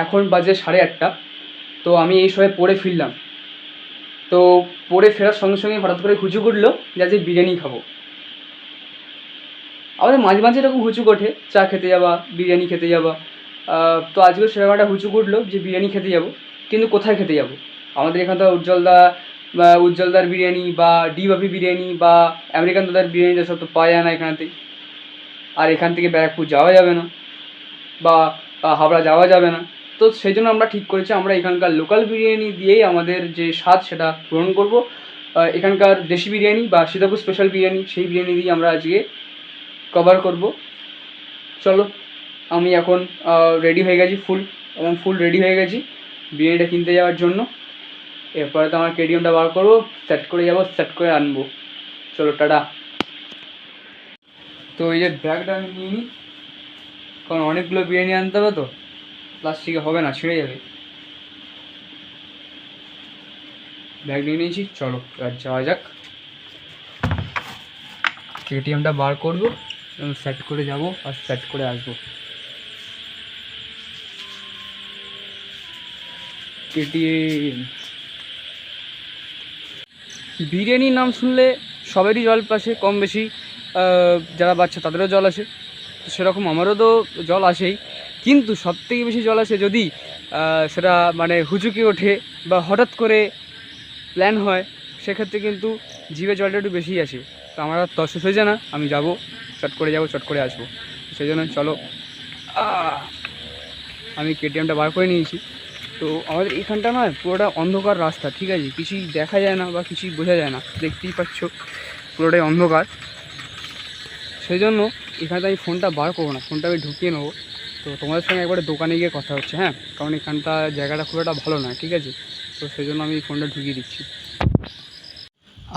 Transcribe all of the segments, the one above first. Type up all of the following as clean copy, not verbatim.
এখন বাজে 8:30। তো আমি এই সময় পড়ে ফিরলাম। তো পড়ে ফেরার সঙ্গে সঙ্গে হঠাৎ করে হুচুক উঠলো যে আজকে বিরিয়ানি খাবো। আমাদের মাঝে মাঝে এরকম হুচুক ওঠে চা খেতে যাবা, বিরিয়ানি খেতে যাবা। তো আজকেও সেরকম একটা হুচুক উঠলো যে বিরিয়ানি খেতে যাবো, কিন্তু কোথায় খেতে যাবো? আমাদের এখানটা উজ্জ্বলদার বিরিয়ানি বা ডি বাপি বিরিয়ানি বা আমেরিকান দাদার বিরিয়ানি সব তো পাওয়া যায় না এখানেতেই। আর এখান থেকে ব্যারাকপুর যাওয়া যাবে না বা হাবড়া যাওয়া যাবে না। তো সেই জন্য আমরা ঠিক করেছি আমরা এখানকার লোকাল বিরিয়ানি দিয়েই আমাদের যে স্বাদ সেটা পূরণ করবো। এখানকার দেশি বিরিয়ানি বা সীতাপুর স্পেশাল বিরিয়ানি, সেই বিরিয়ানি দিয়ে আমরা আজকে কভার করব। চলো, আমি এখন রেডি হয়ে গেছি, ফুল রেডি হয়ে গেছি বিরিয়ানিটা কিনতে যাওয়ার জন্য। এরপরে তো আমার কেটিএমটা বার করবো, সেট করে যাবো, সেট করে আনবো। চলো, টাটা। তো এই যে ব্যাগটা আমি নিয়ে নিই, কারণ অনেকগুলো বিরিয়ানি আনতে হবে তো, প্লাস্টিকে হবে না, ছিঁড়ে যাবে। ব্যাগ নিয়ে নিয়েছি, চলো এবার যাওয়া যাক। কেটিএমটা বার করবো এবং সেট করে যাব আর সেট করে আসবো। কেটিএম বিরিয়ানির নাম শুনলে সবারই জল আসে কম বেশি। যারা বাচ্চা তাদেরও জল আসে, তো সেরকম আমারও তো জল আসেই। কিন্তু সবথেকে বেশি জল আসে যদি সেটা মানে হুচুকি ওঠে বা হঠাৎ করে প্ল্যান হয়, সেক্ষেত্রে কিন্তু জিভে জলটা একটু বেশিই আসে। তো আমার আর তর শেষ হয়ে যায় না, আমি যাবো, চট করে যাবো, চট করে আসবো। সেই জন্য চলো, আমি কেটিএমটা বার করে নিয়েছি। তো আমাদের এখানটা নয়, পুরোটা অন্ধকার রাস্তা, ঠিক আছে, কিছুই দেখা যায় না বা কিছুই বোঝা যায় না, দেখতেই পাচ্ছ পুরোটাই অন্ধকার। সেই জন্য এখানটা আমি ফোনটা বার করবো না, ফোনটা আমি ঢুকিয়ে নেবো। তো তোমাদের সঙ্গে একবারে দোকানে গিয়ে কথা হচ্ছে, হ্যাঁ, কারণ এখানটা জায়গাটা খুব একটা ভালো নয়, ঠিক আছে। তো সেই জন্য আমি ফোনটা ঢুকিয়ে দিচ্ছি।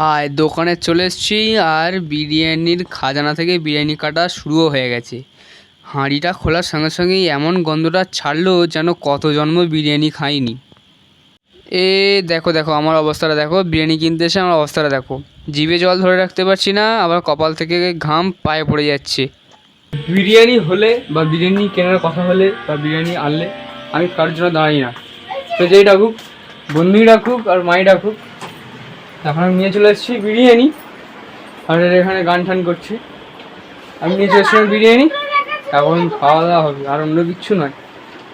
আর দোকানে চলে এসেছি, আর বিরিয়ানির খাজানা থেকে বিরিয়ানি কাটা শুরুও হয়ে গেছে। হাঁড়িটা খোলার সঙ্গে সঙ্গেই এমন গন্ধটা ছাড়লো যেন কত জন্ম বিরিয়ানি খাইনি। এ দেখো দেখো আমার অবস্থাটা দেখো, বিরিয়ানি কিনতে এসে আমার অবস্থাটা দেখো, জিভে জল ধরে রাখতে পারছি না, আবার কপাল থেকে ঘাম পায়ে পড়ে যাচ্ছে। বিরিয়ানি হলে বা বিরিয়ানি কেনার কথা হলে বা বিরিয়ানি আনলে আমি কারোর জন্য দাঁড়াই না, তো যেই ডাকুক, বন্ধুই ডাকুক আর মাই ডাকুক। এখন আমি নিয়ে চলে এসেছি বিরিয়ানি, আর এখানে গান টান করছে। আমি নিয়ে চলে এসেছিলাম বিরিয়ানি, এখন খাওয়া দাওয়া হবে, আর অন্য কিচ্ছু নয়।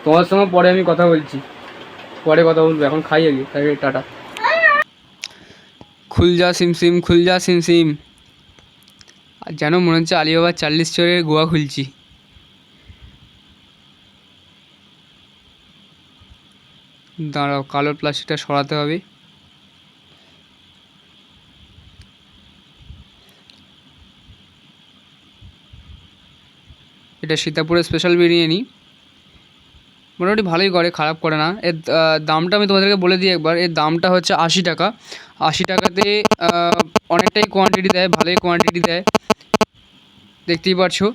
তোমার সঙ্গে পরে আমি কথা বলছি, পরে কথা বলবো, এখন খাই আগে, তাই টাটা। খুল যা সিমসিম, খুল যা সিমসিম। আর যেন মনে হচ্ছে আলিবাবা 40 চোরের গোয়া খুলছি। দাঁড়াও, কালো প্লাস্টিকটা সরাতে হবে। এটা সীতাপুরের স্পেশাল বিরিয়ানি, মোটামুটি ভালোই করে, খারাপ করে না। এর দামটা আমি তোমাদেরকে বলে দিই একবার। এর দামটা হচ্ছে 80 টাকা। 80 টাকাতে অনেকটাই কোয়ান্টিটি দেয়, ভালোই কোয়ান্টিটি দেয়, দেখতেই পারছো।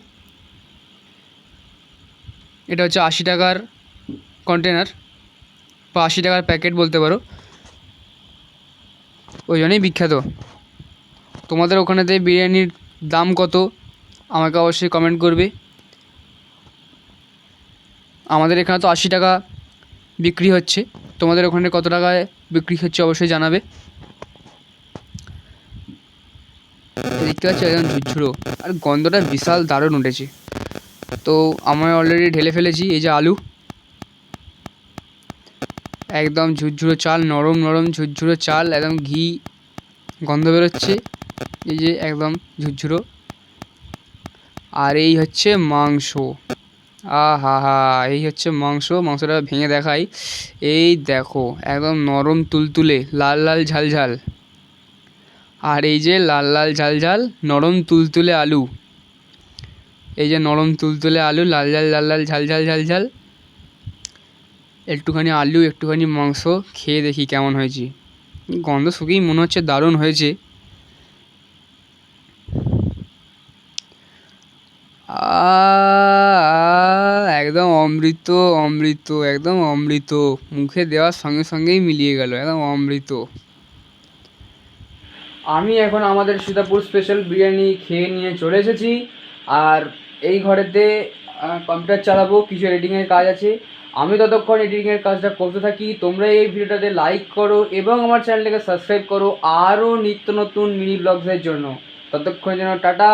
এটা হচ্ছে 80 টাকার কন্টেনার বা 80 টাকার প্যাকেট বলতে পারো, ওই জন্যই বিখ্যাত। তোমাদের ওখানেতে বিরিয়ানির দাম কত আমাকে অবশ্যই কমেন্ট করবে। আমাদের এখানে তো 80 টাকা বিক্রি হচ্ছে, তোমাদের ওখানে কত টাকায় বিক্রি হচ্ছে অবশ্যই জানাবে। দেখতে পাচ্ছি একদম ঝুরঝুরো, আর গন্ধটা বিশাল দারুণ উঠেছে। তো আমি অলরেডি ঢেলে ফেলেছি। এই যে আলু, একদম ঝুরঝুরো চাল, নরম নরম ঝুরঝুরো চাল, একদম ঘি গন্ধ বেরোচ্ছে, এই যে একদম ঝুরঝুরো। আর এই হচ্ছে মাংস, হা হা, এই হচ্ছে মাংস। মাংসটা ভেঙে দেখাই, এই দেখো একদম নরম তুলতুলে, লাল লাল ঝাল ঝাল। আর এই যে লাল লাল ঝাল ঝাল নরম তুলতুলে আলু, এই যে নরম তুলতুলে আলু, লাল লাল লাল লাল ঝাল ঝাল ঝাল ঝাল। একটুখানি আলু, একটুখানি মাংস, খেয়ে দেখি কেমন হয়েছে। গন্ধ শুকেই মনে হচ্ছে দারুণ হয়েছে। একদম অমৃত, অমৃত, একদম অমৃত, মুখে দেওয়ার সঙ্গে সঙ্গেই মিলিয়ে গেল, একদম অমৃত। আমি এখন আমাদের সীতাপুর স্পেশাল বিরিয়ানি খেয়ে নিয়ে চলে এসেছি, আর এই ঘরেতে কম্পিউটার চালাবো, কিছু এডিটিংয়ের কাজ আছে, আমি ততক্ষণ এডিটিংয়ের কাজটা করতে থাকি। তোমরা এই ভিডিওটাতে লাইক করো এবং আমার চ্যানেলটাকে সাবস্ক্রাইব করো আরও নিত্য নতুন মিনি ব্লগসের জন্য। ততক্ষণ যেন টাটা।